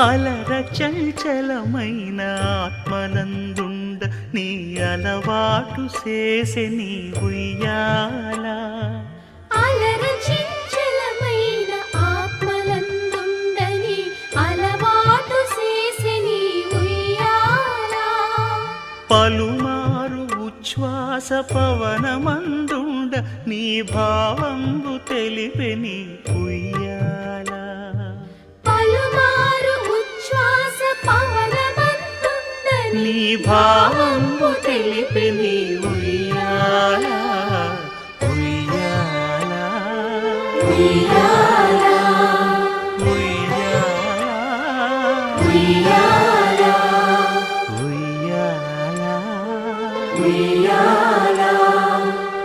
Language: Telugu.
అలర చంచలమైన ఆత్మలందుండ నీ అలవాటు చేసే నీ ఉయ్యాల అలర చంచలమైన ఆత్మలందుండని అలవాటు చేసే నీ ఉయ్యాల పలుమారు ఉచ్ఛ్వాస పవనమందుండ నీ భావంబు తెలిపే నీ ఉయ్యాల పలుమారు ఉచ్ఛ్వాస పవనమందుండని నీ భావంబు తెలిపే నీ ఉయ్యాల ఉయ్యాల ఉయ్యాల ఉయ్యాల ఉయ్యాల ఉయ్యాల ఉయ్యాల